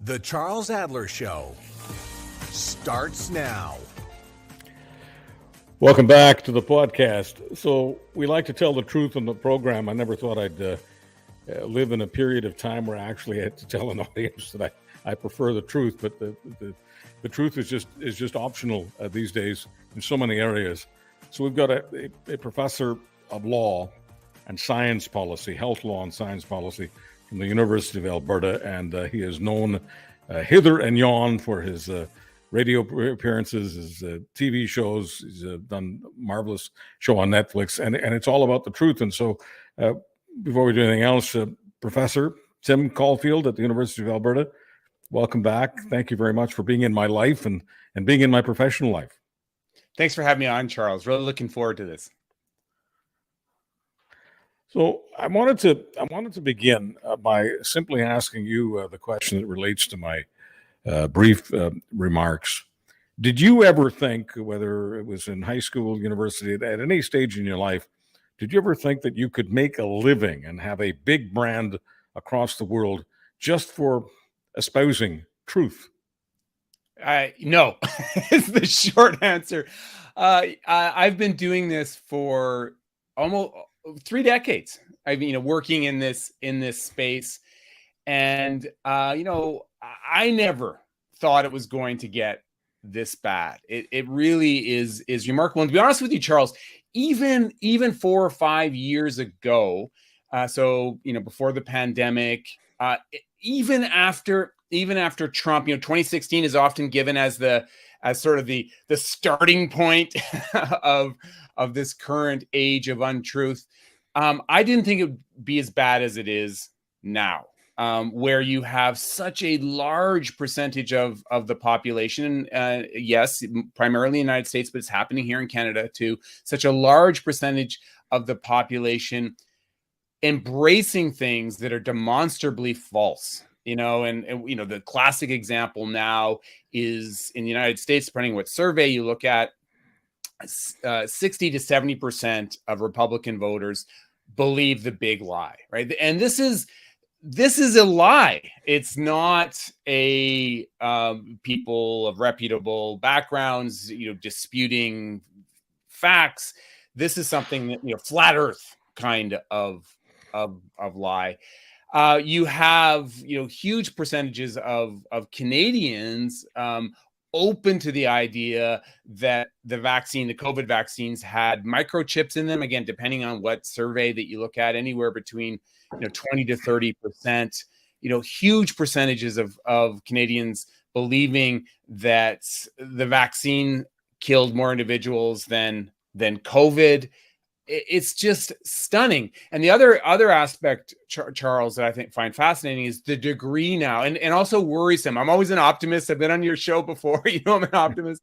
The Charles Adler Show starts now. Welcome back to the podcast. So we like to tell the truth on the program. I never thought I'd live in a period of time where I actually had to tell an audience that I prefer the truth, but the truth is just optional these days in so many areas. So we've got a professor of law and science policy, health law and science policy from the University of Alberta, and he is known hither and yon for his radio appearances, his TV shows. He's done a marvelous show on Netflix, and it's all about the truth. And so before we do anything else, Professor Tim Caulfield at the University of Alberta, welcome back. Thank you very much for being in my life and being in my professional life. Thanks for having me on, Charles. Really looking forward to this. So I wanted to begin by simply asking you the question that relates to my brief remarks. Did you ever think, whether it was in high school, university, at any stage in your life, did you ever think that you could make a living and have a big brand across the world just for espousing truth? No, is the short answer. I've been doing this for almost 3 decades. I've been working in this space, and I never thought it was going to get this bad. It really is remarkable. And to be honest with you, Charles, even 4 or 5 years ago, so before the pandemic, even after Trump, 2016 is often given as sort of the starting point of this current age of untruth. I didn't think it would be as bad as it is now, where you have such a large percentage of the population, yes, primarily in the United States, but it's happening here in Canada too, such a large percentage of the population embracing things that are demonstrably false. And the classic example now is in the United States, depending on what survey you look at, 60 to 70% of Republican voters believe the big lie, right? And this is a lie. It's not a people of reputable backgrounds, disputing facts. This is something that, flat earth kind of lie. You have, huge percentages of Canadians open to the idea that the COVID vaccines had microchips in them. Again, depending on what survey that you look at, anywhere between 20 to 30%, huge percentages of Canadians believing that the vaccine killed more individuals than COVID. It's just stunning. And the other aspect, Charles, that I find fascinating is the degree now, and also worrisome. I'm always an optimist. I've been on your show before. I'm an optimist.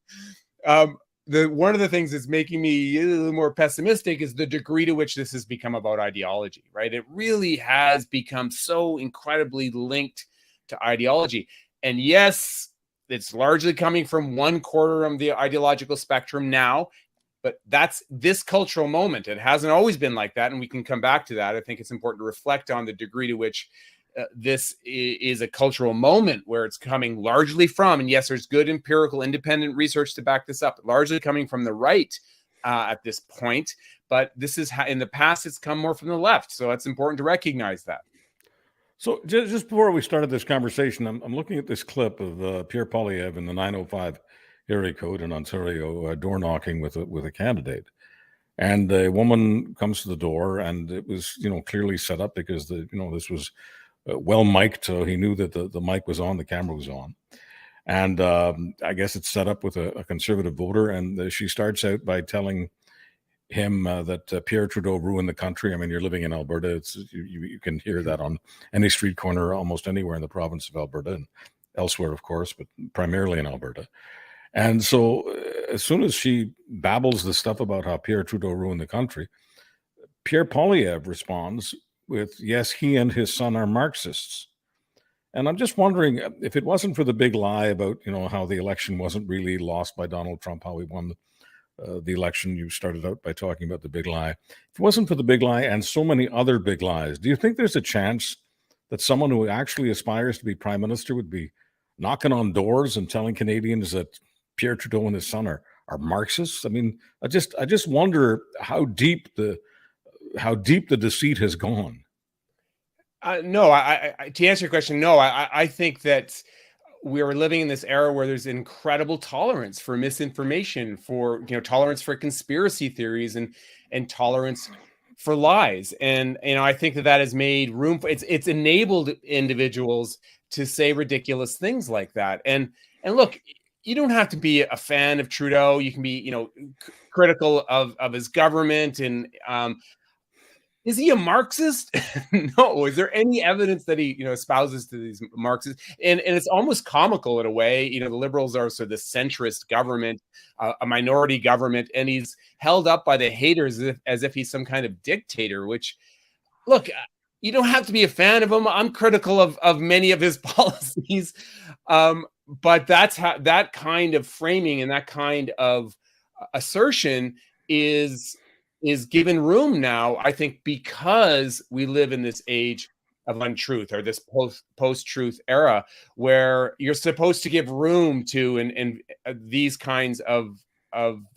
One of the things that's making me a little more pessimistic is the degree to which this has become about ideology, right? It really has become so incredibly linked to ideology. And yes, it's largely coming from one quarter of the ideological spectrum now. But that's this cultural moment. It hasn't always been like that, and we can come back to that. I think it's important to reflect on the degree to which this is a cultural moment where it's coming largely from, and yes, there's good empirical independent research to back this up, largely coming from the right at this point. But this is in the past, it's come more from the left. So it's important to recognize that. So just before we started this conversation, I'm looking at this clip of Pierre Poilievre in the 905 area code in Ontario, door knocking with a candidate, and a woman comes to the door, and it was clearly set up because this was well mic'd, so he knew that the mic was on, the camera was on, and I guess it's set up with a conservative voter, and she starts out by telling him that Pierre Trudeau ruined the country. I mean, you're living in Alberta; you can hear that on any street corner, almost anywhere in the province of Alberta and elsewhere, of course, but primarily in Alberta. And so as soon as she babbles the stuff about how Pierre Trudeau ruined the country, Pierre Poilievre responds with, yes, he and his son are Marxists. And I'm just wondering, if it wasn't for the big lie about, how the election wasn't really lost by Donald Trump, how he won the election, you started out by talking about the big lie. If it wasn't for the big lie and so many other big lies, do you think there's a chance that someone who actually aspires to be prime minister would be knocking on doors and telling Canadians that Pierre Trudeau and his son are Marxists? I mean, I just wonder how deep the deceit has gone. No, I to answer your question, no, I think that we are living in this era where there's incredible tolerance for misinformation, for tolerance for conspiracy theories, and tolerance for lies. And I think that has made room for it's enabled individuals to say ridiculous things like that. And look, you don't have to be a fan of Trudeau. You can be critical of his government. And is he a Marxist? No. Is there any evidence that he, espouses to these Marxists? And it's almost comical in a way. The Liberals are sort of the centrist government, a minority government, and he's held up by the haters as if he's some kind of dictator. Which, look, you don't have to be a fan of him. I'm critical of many of his policies, but that's how that kind of framing and that kind of assertion is given room now, I think, because we live in this age of untruth, or this post-truth era, where you're supposed to give room to and these kinds of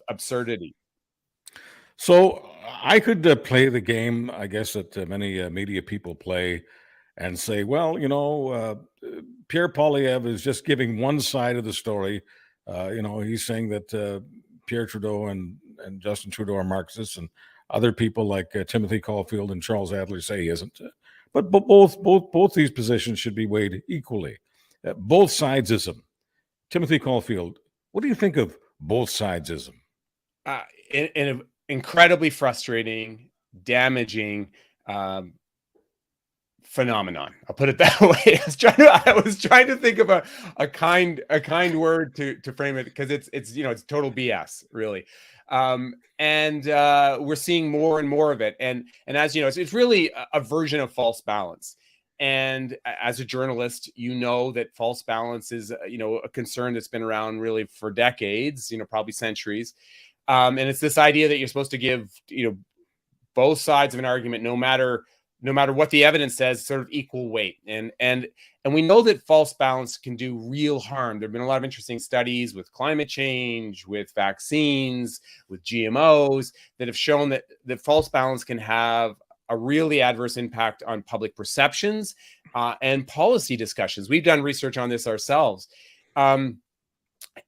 absurdity. So I could play the game, I guess, that many media people play, and say, well, Pierre Poilievre is just giving one side of the story. He's saying that Pierre Trudeau and Justin Trudeau are Marxists, and other people like Timothy Caulfield and Charles Adler say he isn't. But both these positions should be weighed equally. Both sidesism. Timothy Caulfield, what do you think of both sidesism? In an incredibly frustrating, damaging phenomenon. I'll put it that way. I was trying to think of a kind word to frame it, because it's total BS, really. And we're seeing more and more of it. And as you know, it's really a version of false balance. And as a journalist, that false balance is a concern that's been around really for decades, probably centuries. And it's this idea that you're supposed to give both sides of an argument, no matter what the evidence says, sort of equal weight. And we know that false balance can do real harm. There have been a lot of interesting studies with climate change, with vaccines, with GMOs, that have shown that false balance can have a really adverse impact on public perceptions and policy discussions. We've done research on this ourselves. And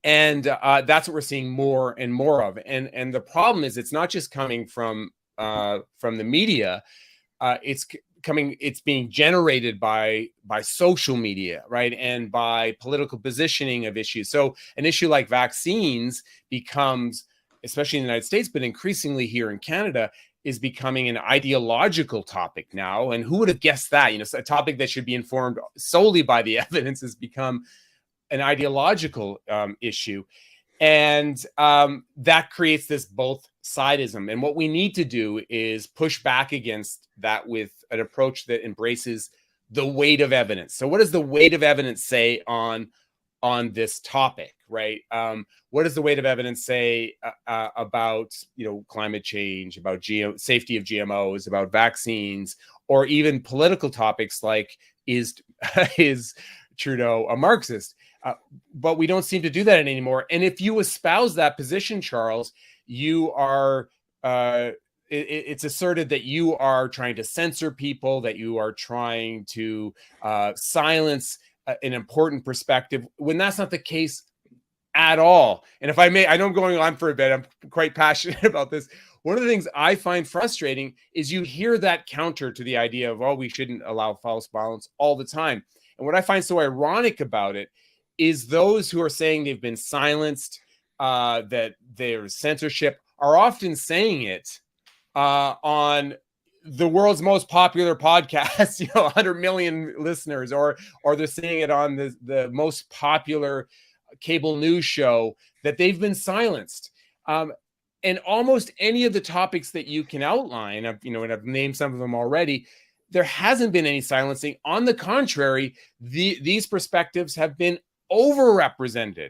that's what we're seeing more and more of. And the problem is, it's not just coming from the media. It's being generated by social media, right? And by political positioning of issues. So an issue like vaccines becomes, especially in the United States, but increasingly here in Canada, is becoming an ideological topic now. And who would have guessed that? A topic that should be informed solely by the evidence has become an ideological issue. And that creates this both sidism. And what we need to do is push back against that with an approach that embraces the weight of evidence. So what does the weight of evidence say on this topic, right? What does the weight of evidence say about climate change, about safety of GMOs, about vaccines, or even political topics like is Trudeau a Marxist? But we don't seem to do that anymore. And if you espouse that position, Charles, you are it's asserted that you are trying to censor people, that you are trying to silence an important perspective, when that's not the case at all. And if I may, I know I'm going on for a bit, I'm quite passionate about this. One of the things I find frustrating is you hear that counter to the idea of, we shouldn't allow false balance all the time. And what I find so ironic about it is those who are saying they've been silenced, that there's censorship, are often saying it on the world's most popular podcast, 100 million listeners, or they're saying it on the most popular cable news show, that they've been silenced. And almost any of the topics that you can outline, and I've named some of them already, there hasn't been any silencing. On the contrary, these perspectives have been overrepresented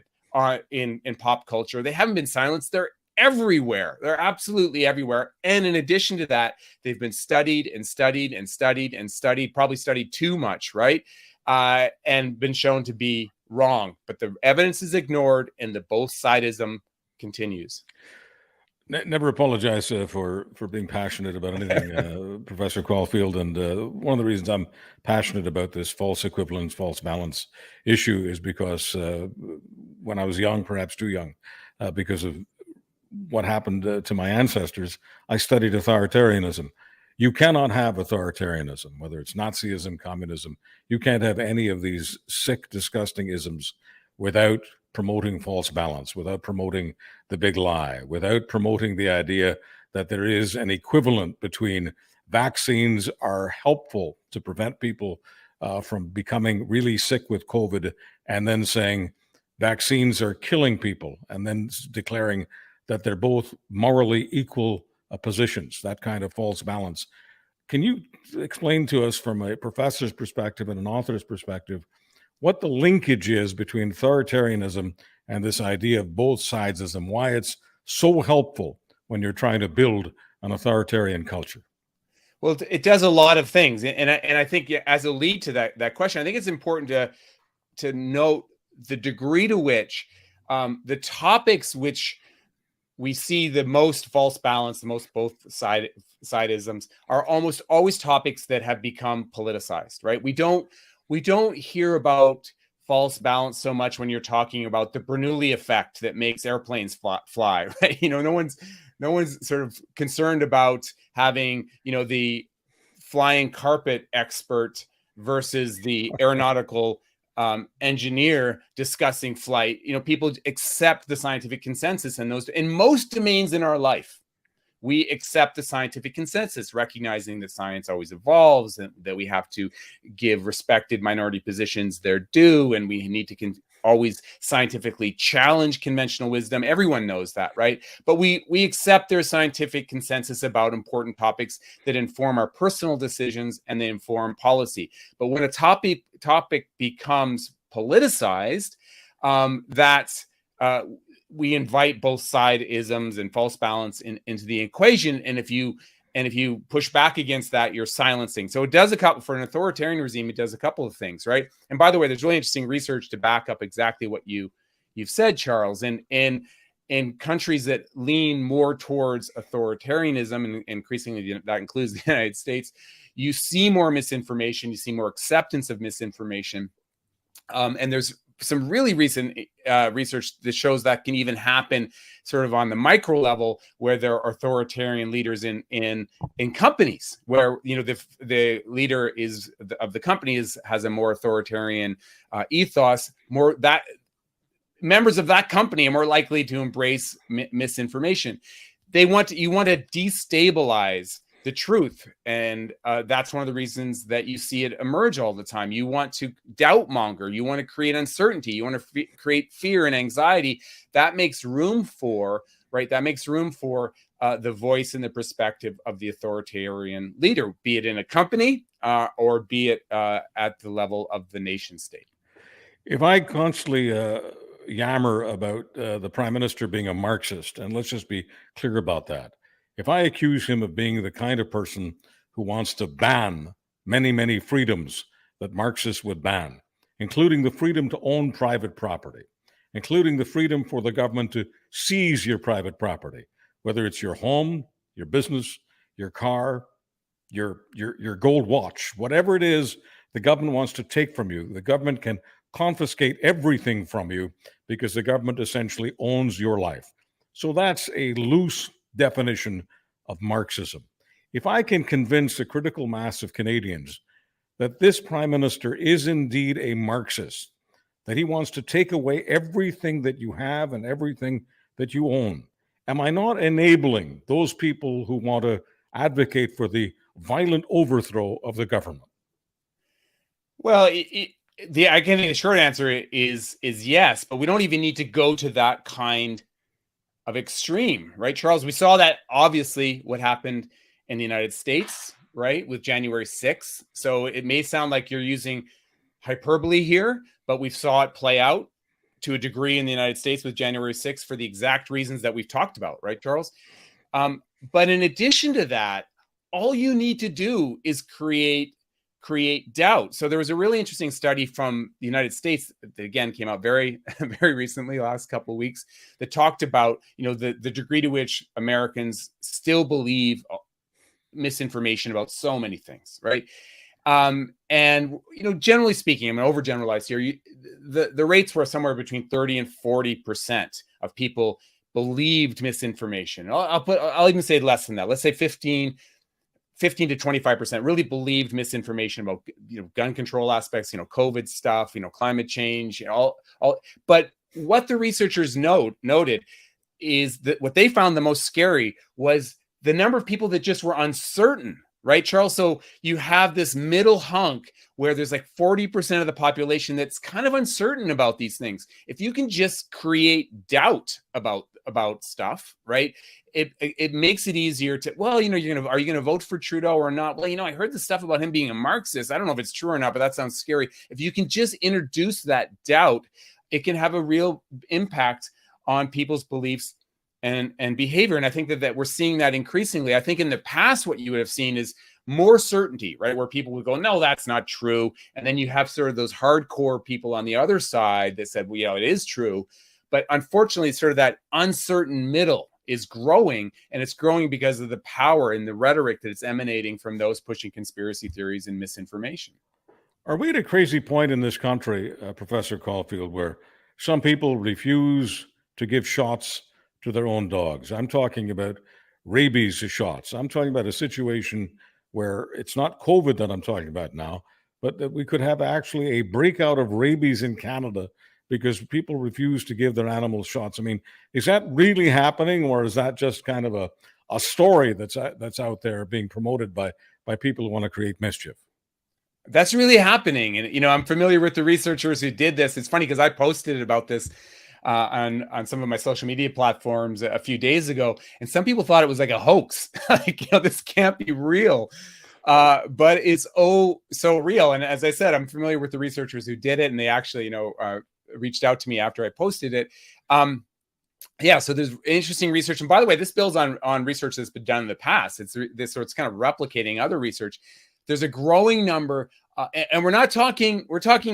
in pop culture. They haven't been silenced. They're everywhere. They're absolutely everywhere. And in addition to that, they've been studied and studied and studied and studied, probably studied too much, right? And been shown to be wrong, but the evidence is ignored and the both sidism continues. Never apologize for being passionate about anything, Professor Caulfield. And one of the reasons I'm passionate about this false equivalence, false balance issue is because when I was young, perhaps too young, because of what happened to my ancestors, I studied authoritarianism. You cannot have authoritarianism, whether it's Nazism, communism. You can't have any of these sick, disgusting isms without promoting false balance, without promoting the big lie, without promoting the idea that there is an equivalent between vaccines are helpful to prevent people from becoming really sick with COVID, and then saying vaccines are killing people, and then declaring that they're both morally equal positions, that kind of false balance. Can you explain to us from a professor's perspective and an author's perspective what the linkage is between authoritarianism and this idea of both sidesism, why it's so helpful when you're trying to build an authoritarian culture? Well, it does a lot of things. And I think as a lead to that question, I think it's important to note the degree to which the topics which we see the most false balance, the most both sidisms are almost always topics that have become politicized, right? We don't hear about false balance so much when you're talking about the Bernoulli effect that makes airplanes fly, right? No one's sort of concerned about having, the flying carpet expert versus the aeronautical engineer discussing flight. People accept the scientific consensus in most domains in our life. We accept the scientific consensus, recognizing that science always evolves and that we have to give respected minority positions their due, and we need to always scientifically challenge conventional wisdom. Everyone knows that, right? But we accept their scientific consensus about important topics that inform our personal decisions and they inform policy. But when a topic becomes politicized, we invite both side-isms and false balance into the equation. And if you push back against that, you're silencing. So it does for an authoritarian regime, it does a couple of things, right? And by the way, there's really interesting research to back up exactly what you've said, Charles. And in countries that lean more towards authoritarianism, and increasingly that includes the United States, you see more misinformation, you see more acceptance of misinformation. And there's some really recent research that shows that can even happen sort of on the micro level, where there are authoritarian leaders in companies where the leader of the company has a more authoritarian ethos. More that members of that company are more likely to embrace misinformation. You want to destabilize the truth. And that's one of the reasons that you see it emerge all the time. You want to doubt monger. You want to create uncertainty. You want to create fear and anxiety. That makes room for, right? That makes room for the voice and the perspective of the authoritarian leader, be it in a company or be it at the level of the nation state. If I constantly yammer about the prime minister being a Marxist, and let's just be clear about that. If I accuse him of being the kind of person who wants to ban many, many freedoms that Marxists would ban, including the freedom to own private property, including the freedom for the government to seize your private property, whether it's your home, your business, your car, your gold watch, whatever it is the government wants to take from you, the government can confiscate everything from you because the government essentially owns your life. So that's a loose definition of Marxism. If I can convince a critical mass of Canadians that this prime minister is indeed a Marxist, that he wants to take away everything that you have and everything that you own, am I not enabling those people who want to advocate for the violent overthrow of the government? Well, I can think the short answer is yes, but we don't even need to go to that kind of extreme, right, Charles? We saw that obviously what happened in the United States, right, with January 6th. So it may sound like you're using hyperbole here, but we saw it play out to a degree in the United States with January 6th for the exact reasons that we've talked about, right, Charles? But in addition to that, all you need to do is create create doubt. So there was a really interesting study from the United States that again came out very, very recently, last couple of weeks, that talked about, the degree to which Americans still believe misinformation about so many things, right? And generally speaking, I'm going to overgeneralize here. The rates were somewhere between 30 and 40% of people believed misinformation. I'll even say less than that. Let's say 15 to 25% really believed misinformation about gun control aspects, COVID stuff, climate change, all. But what the researchers noted is that what they found the most scary was the number of people that just were uncertain, right, Charles? So you have this middle hunk where there's like 40% of the population that's kind of uncertain about these things. If you can just create doubt about stuff, right, it makes it easier to, well, are you gonna vote for Trudeau or not? Well, I heard the stuff about him being a Marxist. I don't know if it's true or not, but that sounds scary. If you can just introduce that doubt, it can have a real impact on people's beliefs and behavior. And I think that we're seeing that increasingly. I think in the past, what you would have seen is more certainty, right? Where people would go, no, that's not true. And then you have sort of those hardcore people on the other side that said, well, it is true. But unfortunately, sort of that uncertain middle is growing, and it's growing because of the power and the rhetoric that it's emanating from those pushing conspiracy theories and misinformation. Are we at a crazy point in this country, Professor Caulfield, where some people refuse to give shots to their own dogs? I'm talking about rabies shots. I'm talking about a situation where it's not COVID that I'm talking about now, but that we could have actually a breakout of rabies in Canada because people refuse to give their animals shots. I mean, is that really happening, or is that just kind of a story that's out there being promoted by people who want to create mischief? That's really happening. And, I'm familiar with the researchers who did this. It's funny because I posted about this on some of my social media platforms a few days ago, and some people thought it was like a hoax. Like, this can't be real. But it's so real. And as I said, I'm familiar with the researchers who did it, and they actually, reached out to me after I posted it. So there's interesting research. And by the way, this builds on research that's been done in the past. So it's kind of replicating other research. There's a growing number, and we're talking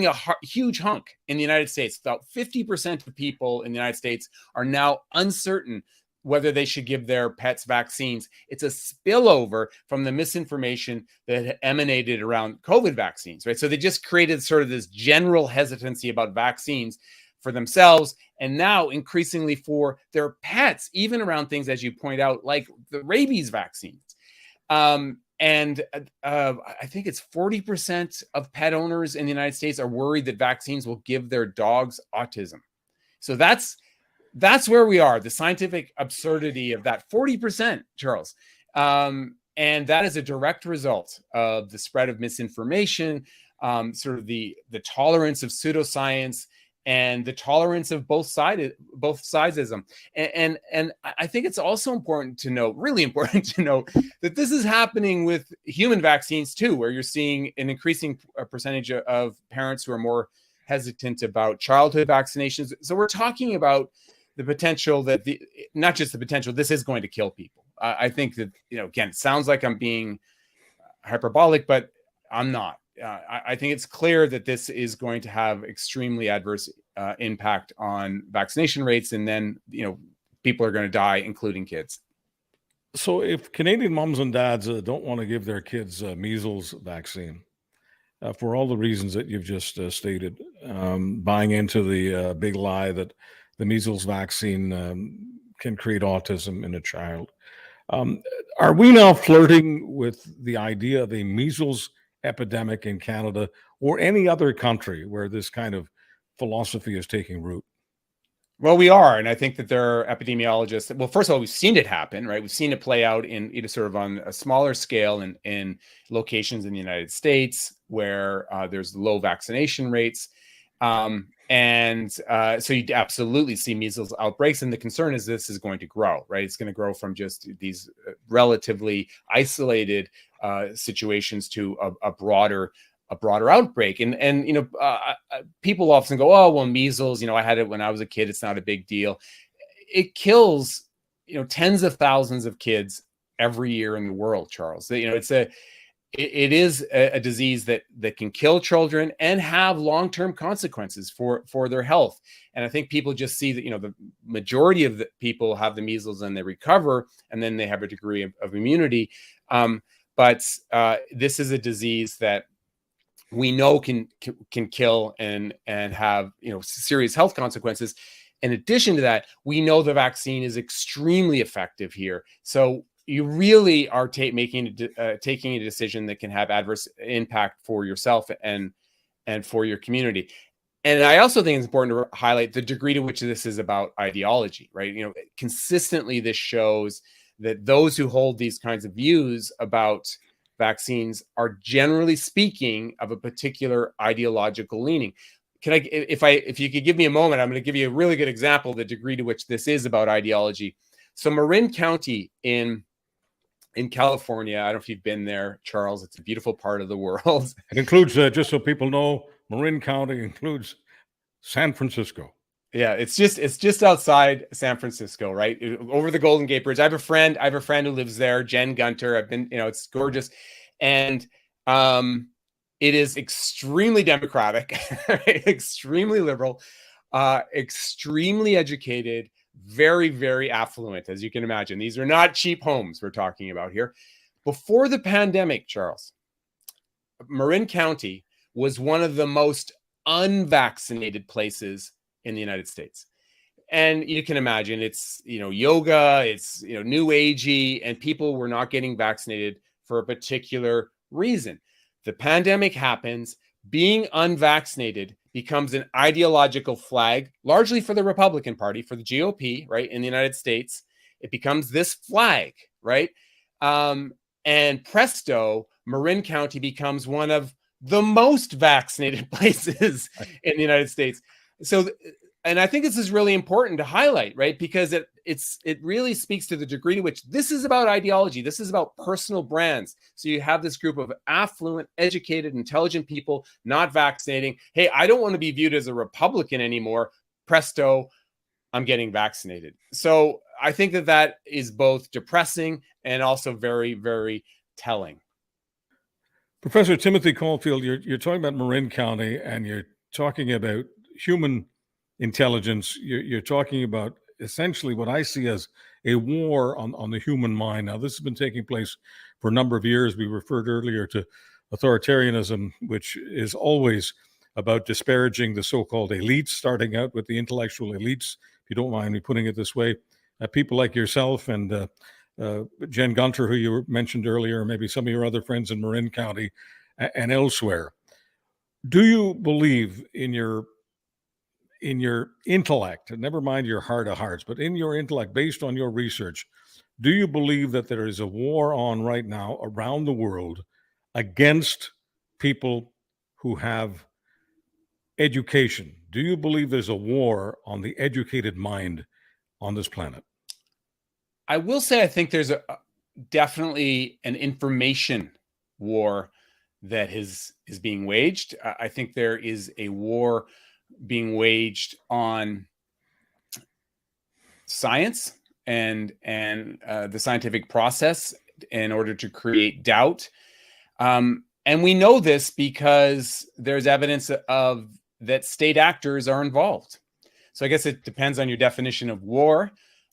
a huge hunk in the United States. About 50% of people in the United States are now uncertain whether they should give their pets vaccines. It's a spillover from the misinformation that emanated around COVID vaccines, right? So they just created sort of this general hesitancy about vaccines for themselves, and now increasingly for their pets, even around things, as you point out, like the rabies vaccines. And I think it's 40% of pet owners in the United States are worried that vaccines will give their dogs autism. So that's where we are, the scientific absurdity of that 40%, Charles. And that is a direct result of the spread of misinformation, sort of the tolerance of pseudoscience, and the tolerance of both sidesism. And I think it's also important to note, really important to note, that this is happening with human vaccines too, where you're seeing an increasing percentage of parents who are more hesitant about childhood vaccinations. So we're talking about the potential that not just the potential, this is going to kill people. I think that, again, it sounds like I'm being hyperbolic, but I'm not. I think it's clear that this is going to have extremely adverse impact on vaccination rates, and then people are going to die, including kids. So, if Canadian moms and dads don't want to give their kids measles vaccine for all the reasons that you've just stated, buying into the big lie that the measles vaccine can create autism in a child, are we now flirting with the idea of a measles epidemic in Canada or any other country where this kind of philosophy is taking root? Well, we are. And I think that there are epidemiologists. Well, first of all, we've seen it happen, right? We've seen it play out in sort of on a smaller scale in locations in the United States where there's low vaccination rates. So you absolutely see measles outbreaks. And the concern is this is going to grow, right? It's going to grow from just these relatively isolated situations to a broader outbreak. And people often go, oh, well, measles, I had it when I was a kid. It's not a big deal. It kills, tens of thousands of kids every year in the world, Charles. it is a disease that can kill children and have long-term consequences for their health. And I think people just see that, the majority of the people have the measles and they recover, and then they have a degree of immunity. But this is a disease that we know can kill and have serious health consequences. In addition to that, we know the vaccine is extremely effective here. So you really are taking a decision that can have adverse impact for yourself and for your community. And I also think it's important to highlight the degree to which this is about ideology, right? Consistently this shows that those who hold these kinds of views about vaccines are generally speaking of a particular ideological leaning. If you could give me a moment, I'm going to give you a really good example of the degree to which this is about ideology. So Marin County in California, I don't know if you've been there, Charles. It's a beautiful part of the world. It includes, just so people know, Marin County includes San Francisco. Yeah, it's just outside San Francisco, right? Over the Golden Gate Bridge. I have a friend who lives there, Jen Gunter. I've been, it's gorgeous. And it is extremely democratic, extremely liberal, extremely educated, very, very affluent, as you can imagine. These are not cheap homes we're talking about here. Before the pandemic, Charles, Marin County was one of the most unvaccinated places in the United States. And you can imagine it's, yoga, it's, new agey, and people were not getting vaccinated for a particular reason. The pandemic happens, being unvaccinated becomes an ideological flag, largely for the Republican Party, for the GOP, right, in the United States. It becomes this flag, right? And presto, Marin County becomes one of the most vaccinated places in the United States. So, and I think this is really important to highlight, right? Because it really speaks to the degree to which this is about ideology. This is about personal brands. So you have this group of affluent, educated, intelligent people not vaccinating. Hey, I don't want to be viewed as a Republican anymore. Presto, I'm getting vaccinated. So I think that is both depressing and also very, very telling. Professor Timothy Caulfield, you're talking about Marin County, and you're talking about human intelligence. You're talking about essentially what I see as a war on the human mind. Now, this has been taking place for a number of years. We referred earlier to authoritarianism, which is always about disparaging the so-called elites, starting out with the intellectual elites, if you don't mind me putting it this way. People like yourself and Jen Gunter, who you mentioned earlier, maybe some of your other friends in Marin County and elsewhere. Do you believe in your intellect, and never mind your heart of hearts, but in your intellect, based on your research, do you believe that there is a war on right now around the world against people who have education? Do you believe there's a war on the educated mind on this planet? I will say I think there's definitely an information war that is being waged. I think there is a war being waged on science and the scientific process in order to create doubt. And we know this because there's evidence of that state actors are involved. So I guess it depends on your definition of war.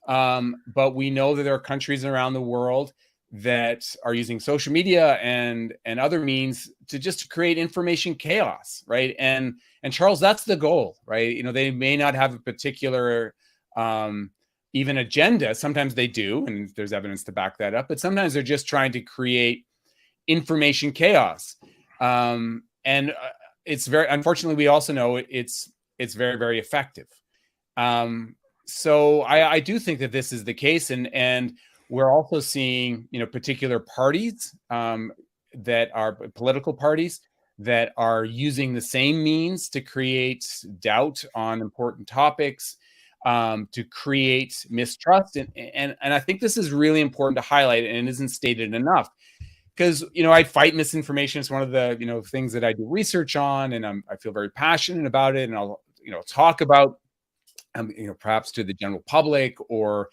But we know that there are countries around the world that are using social media and other means to create information chaos, right? And Charles, that's the goal, right? They may not have a particular even agenda. Sometimes they do, and there's evidence to back that up. But sometimes they're just trying to create information chaos. And it's very, unfortunately, we also know it's very, very effective. So I do think that this is the case, and we're also seeing, particular parties that are political parties that are using the same means to create doubt on important topics, to create mistrust, and I think this is really important to highlight, and isn't stated enough. Because I fight misinformation. It's one of the things that I do research on, and I feel very passionate about it, and I'll talk about perhaps to the general public or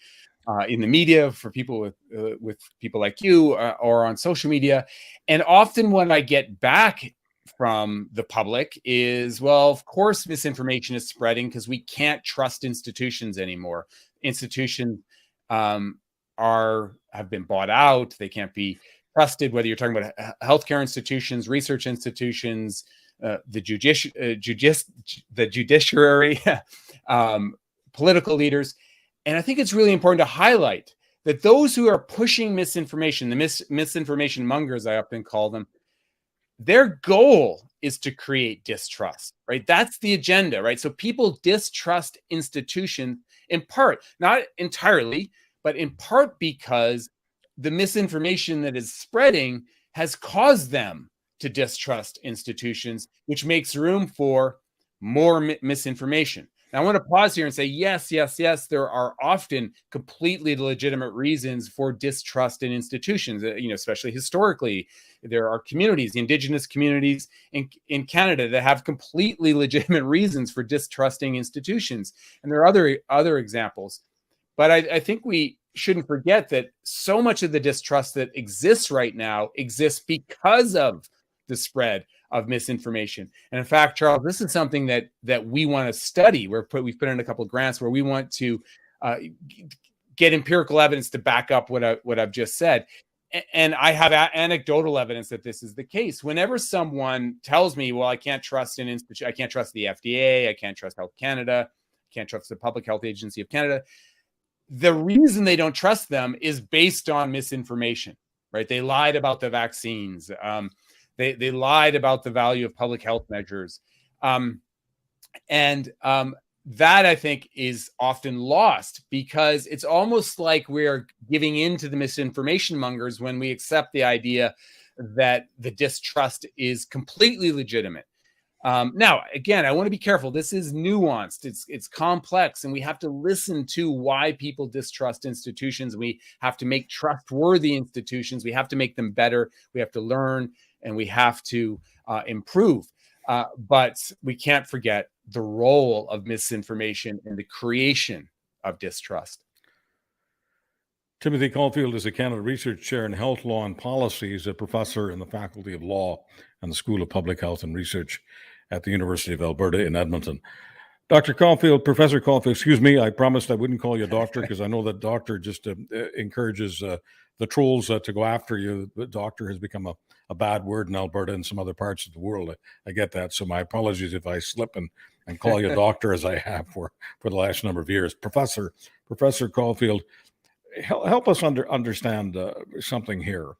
in the media, for people with people like you, or on social media. And often what I get back from the public is, well, of course, misinformation is spreading because we can't trust institutions anymore. Institutions have been bought out. They can't be trusted, whether you're talking about healthcare institutions, research institutions, the judiciary, political leaders. And I think it's really important to highlight that those who are pushing misinformation, the misinformation mongers, I often call them, their goal is to create distrust, right? That's the agenda, right? So people distrust institutions in part, not entirely, but in part because the misinformation that is spreading has caused them to distrust institutions, which makes room for more misinformation. Now, I want to pause here and say, yes, there are often completely legitimate reasons for distrust in institutions, especially historically. There are communities, the Indigenous communities in Canada, that have completely legitimate reasons for distrusting institutions. And there are other examples. But I think we shouldn't forget that so much of the distrust that exists right now exists because of the spread of misinformation. And in fact, Charles, this is something that we want to study. We've put in a couple of grants where we want to get empirical evidence to back up what I've just said. And I have anecdotal evidence that this is the case. Whenever someone tells me, well, I can't trust an institution, I can't trust the FDA, I can't trust Health Canada, I can't trust the Public Health Agency of Canada, the reason they don't trust them is based on misinformation, right? They lied about the vaccines. They lied about the value of public health measures. That, I think, is often lost because it's almost like we're giving in to the misinformation mongers when we accept the idea that the distrust is completely legitimate. Now, again, I want to be careful. This is nuanced. It's complex, and we have to listen to why people distrust institutions. We have to make trustworthy institutions. We have to make them better. We have to learn, and we have to improve. But we can't forget the role of misinformation in the creation of distrust. Timothy Caulfield is a Canada Research Chair in Health Law and Policy. He's a professor in the Faculty of Law and the School of Public Health and Research at the University of Alberta in Edmonton. Dr. Caulfield, Professor Caulfield, excuse me, I promised I wouldn't call you doctor because I know that doctor just encourages the trolls to go after you. The doctor has become a bad word in Alberta and some other parts of the world. I get that. So my apologies if I slip and call you doctor as I have for the last number of years. Professor Caulfield, help us understand something here.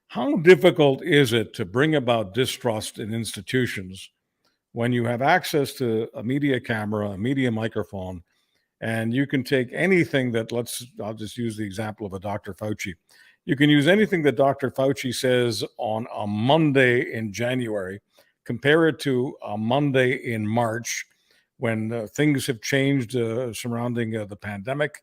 How difficult is it to bring about distrust in institutions when you have access to a media camera, a media microphone, and you can take anything that, I'll just use the example of a Dr. Fauci. You can use anything that Dr. Fauci says on a Monday in January, compare it to a Monday in March when things have changed surrounding the pandemic.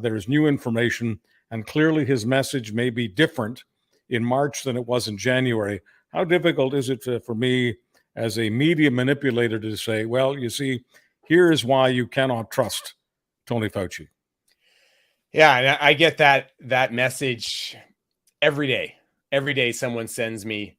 There's new information, and clearly his message may be different in March than it was in January. How difficult is it for me as a media manipulator to say, well, you see, here is why you cannot trust Tony Fauci? Yeah, and I get that message every day. Every day someone sends me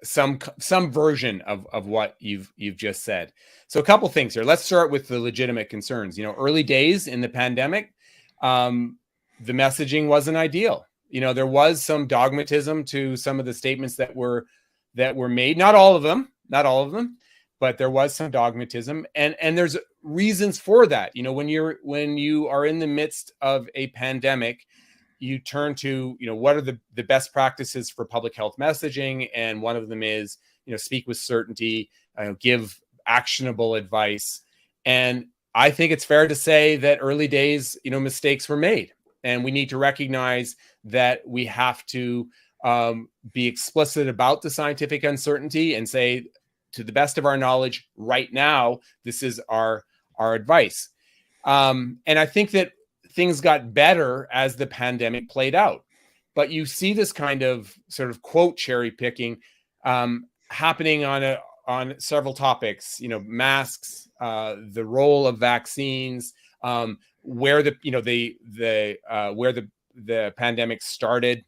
some version of what you've just said. So a couple things here. Let's start with the legitimate concerns. Early days in the pandemic, the messaging wasn't ideal. There was some dogmatism to some of the statements that were made. Not all of them, but there was some dogmatism, and there's reasons for that. When you are in the midst of a pandemic, you turn to, what are the best practices for public health messaging, and one of them is, speak with certainty, give actionable advice. And I think it's fair to say that early days, mistakes were made, and we need to recognize that we have to be explicit about the scientific uncertainty and say, to the best of our knowledge right now, this is our advice. And I think that things got better as the pandemic played out. But you see this kind of sort of quote cherry picking happening on several topics, masks, the role of vaccines, where the where the pandemic started,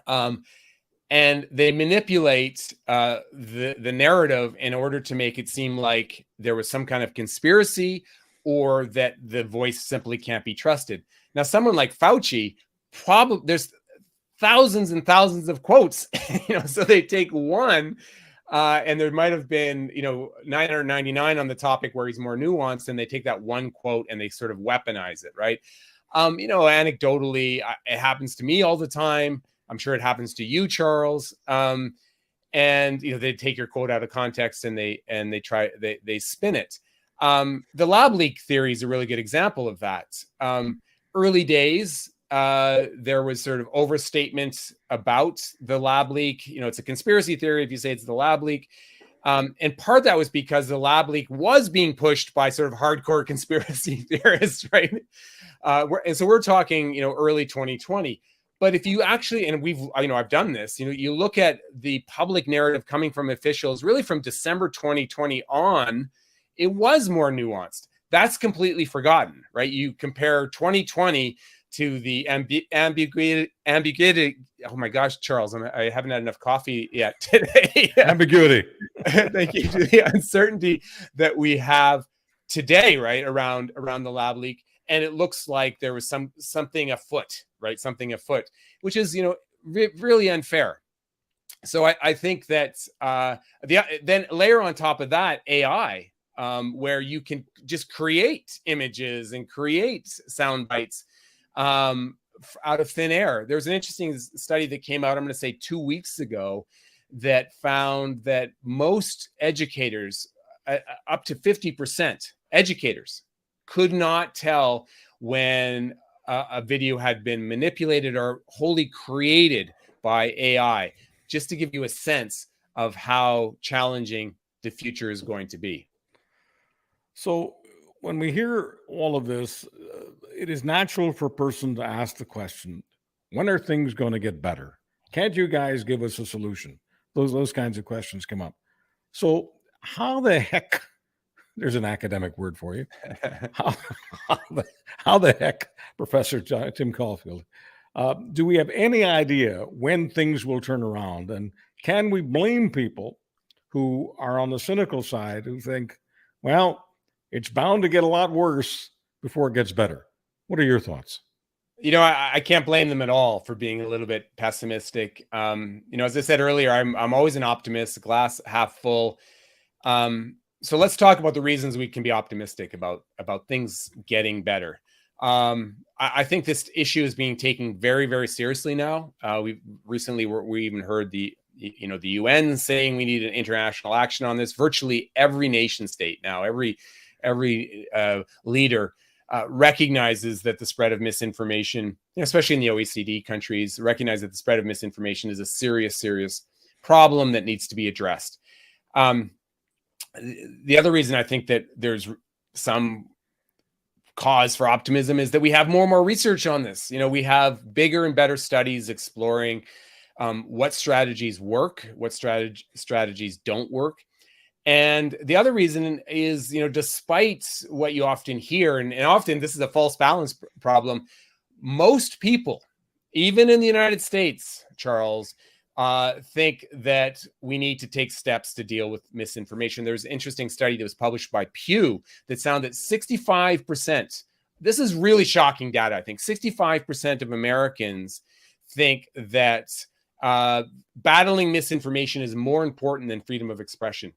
and they manipulate the narrative in order to make it seem like there was some kind of conspiracy, or that the voice simply can't be trusted. Now, someone like Fauci, probably there's thousands and thousands of quotes, so they take one, and there might have been, 999 on the topic where he's more nuanced, and they take that one quote and they sort of weaponize it, right? Anecdotally, it happens to me all the time. I'm sure it happens to you, Charles. And they take your quote out of context and they spin it. The lab leak theory is a really good example of that. Early days, there was sort of overstatement about the lab leak. It's a conspiracy theory if you say it's the lab leak. And part of that was because the lab leak was being pushed by sort of hardcore conspiracy theorists, right? And so we're talking, early 2020. But if you actually, and I've done this, you look at the public narrative coming from officials, really from December 2020 on, it was more nuanced. That's completely forgotten, right? You compare 2020 to the ambiguity. Oh my gosh, Charles, I haven't had enough coffee yet today. Ambiguity. Thank you. To the uncertainty that we have today, right, around the lab leak. And it looks like there was something afoot, right? Something afoot, which is, really unfair. So I think that then layer on top of that AI, where you can just create images and create sound bites out of thin air. There's an interesting study that came out, I'm going to say 2 weeks ago, that found that most educators, up to 50% educators, could not tell when a video had been manipulated or wholly created by AI, just to give you a sense of how challenging the future is going to be. So when we hear all of this, it is natural for a person to ask the question, when are things going to get better? Can't you guys give us a solution? Those kinds of questions come up. So how the heck, there's an academic word for you, how the heck, Professor Tim Caulfield, do we have any idea when things will turn around? And can we blame people who are on the cynical side, who think, well, it's bound to get a lot worse before it gets better? What are your thoughts? I can't blame them at all for being a little bit pessimistic. As I said earlier, I'm always an optimist, glass half full. So let's talk about the reasons we can be optimistic about things getting better. I think this issue is being taken very, very seriously now. We even heard the UN saying we need an international action on this. Virtually every nation state now, every leader recognizes that the spread of misinformation, especially in the OECD countries, recognize that the spread of misinformation is a serious, serious problem that needs to be addressed. The other reason I think that there's some cause for optimism is that we have more and more research on this. We have bigger and better studies exploring what strategies work, what strategies don't work. And the other reason is, despite what you often hear, and often this is a false balance problem, most people, even in the United States, Charles, think that we need to take steps to deal with misinformation. There's an interesting study that was published by Pew that found that 65%, this is really shocking data, I think, 65% of Americans think that battling misinformation is more important than freedom of expression.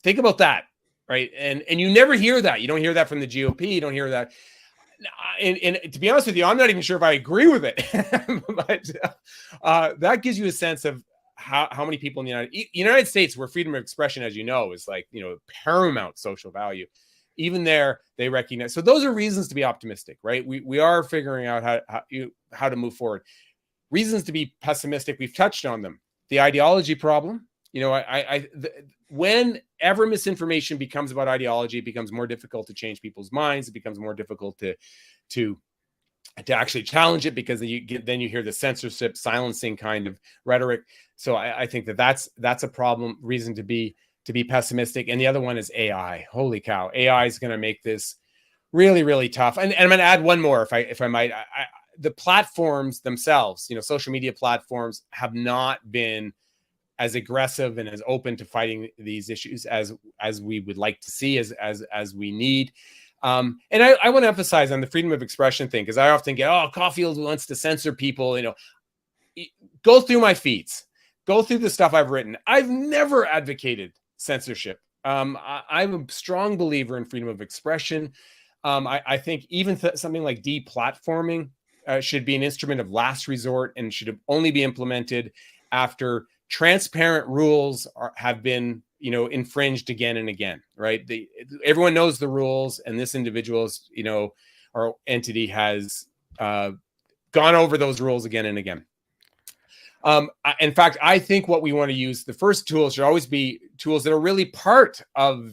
Think about that, right? And you never hear that. You don't hear that from the GOP. You don't hear that. And to be honest with you, I'm not even sure if I agree with it. But that gives you a sense of how many people in the United States, where freedom of expression, as you know, is like, paramount social value. Even there, they recognize. So those are reasons to be optimistic, right? We are figuring out how to move forward. Reasons to be pessimistic, we've touched on them. The ideology problem. Whenever misinformation becomes about ideology, it becomes more difficult to change people's minds. It becomes more difficult to actually challenge it, because then you hear the censorship, silencing kind of rhetoric. So I think that's a problem, reason to be pessimistic. And the other one is AI. Holy cow, AI is going to make this really, really tough. And I'm going to add one more, if I might. The platforms themselves, social media platforms, have not been as aggressive and as open to fighting these issues as we would like to see, as we need. And I want to emphasize on the freedom of expression thing, because I often get, Caulfield wants to censor people. Go through my feeds, go through the stuff I've written. I've never advocated censorship. I'm a strong believer in freedom of expression. I think even something like deplatforming should be an instrument of last resort and should only be implemented after transparent rules have been, infringed again and again, right? Everyone knows the rules, and this individual's, or entity has gone over those rules again and again. In fact, I think what we want to use, the first tools should always be tools that are really part of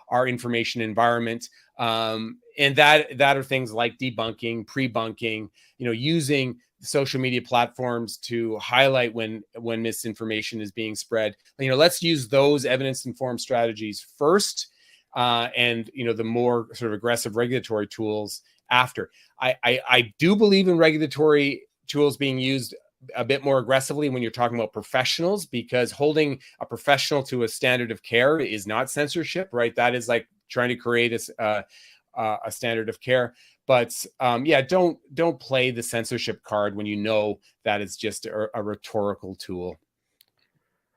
our information environment. And that are things like debunking, pre-bunking, using social media platforms to highlight when misinformation is being spread. Let's use those evidence-informed strategies first, and the more sort of aggressive regulatory tools after. I do believe in regulatory tools being used a bit more aggressively when you're talking about professionals, because holding a professional to a standard of care is not censorship, right? That is like trying to create a standard of care. But don't play the censorship card when you know that it's just a rhetorical tool.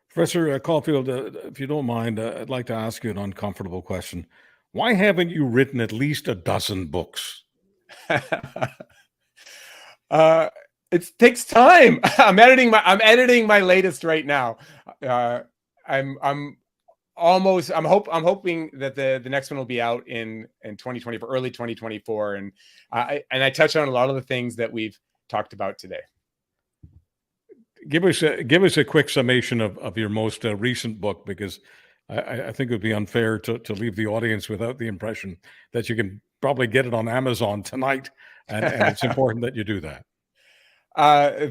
Professor Caulfield, if you don't mind, I'd like to ask you an uncomfortable question. Why haven't you written at least a dozen books? It takes time. I'm editing my latest right now. I'm hoping that the next one will be out in 2024, early 2024, and I touch on a lot of the things that we've talked about today. Give us a quick summation of your most recent book, because I think it would be unfair to leave the audience without the impression that you can probably get it on Amazon tonight, and it's important that you do that.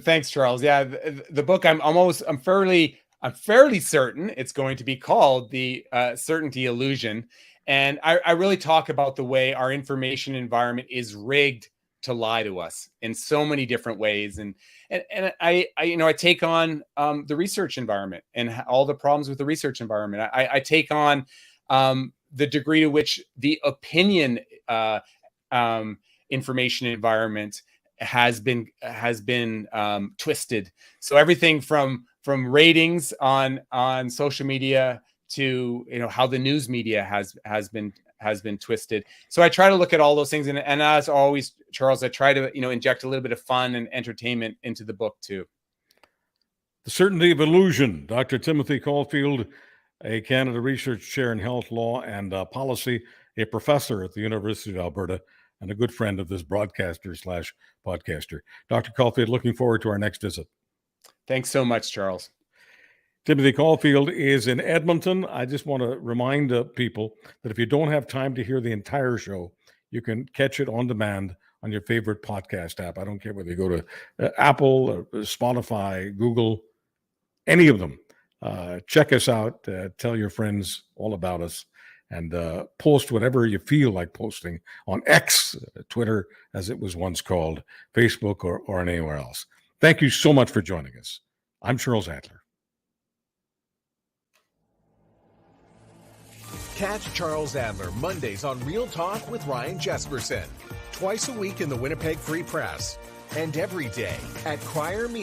Thanks, Charles. Yeah, the book, I'm fairly certain it's going to be called The Certainty Illusion. And I really talk about the way our information environment is rigged to lie to us in so many different ways. And I take on the research environment and all the problems with the research environment. I take on the degree to which the opinion information environment has been twisted. So everything from ratings on social media to how the news media has been twisted. So I try to look at all those things, and as always, Charles, I try to inject a little bit of fun and entertainment into the book too. The Certainty of Illusion. Dr. Timothy Caulfield, a Canada Research Chair in Health Law and Policy, a professor at the University of Alberta, and a good friend of this broadcaster/podcaster. Dr. Caulfield, looking forward to our next visit. Thanks so much, Charles. Timothy Caulfield is in Edmonton. I just want to remind people that if you don't have time to hear the entire show, you can catch it on demand on your favorite podcast app. I don't care whether you go to Apple, or Spotify, Google, any of them. Check us out. Tell your friends all about us. And post whatever you feel like posting on X, Twitter, as it was once called, Facebook, or anywhere else. Thank you so much for joining us. I'm Charles Adler. Catch Charles Adler Mondays on Real Talk with Ryan Jesperson, twice a week in the Winnipeg Free Press, and every day at Crier Media.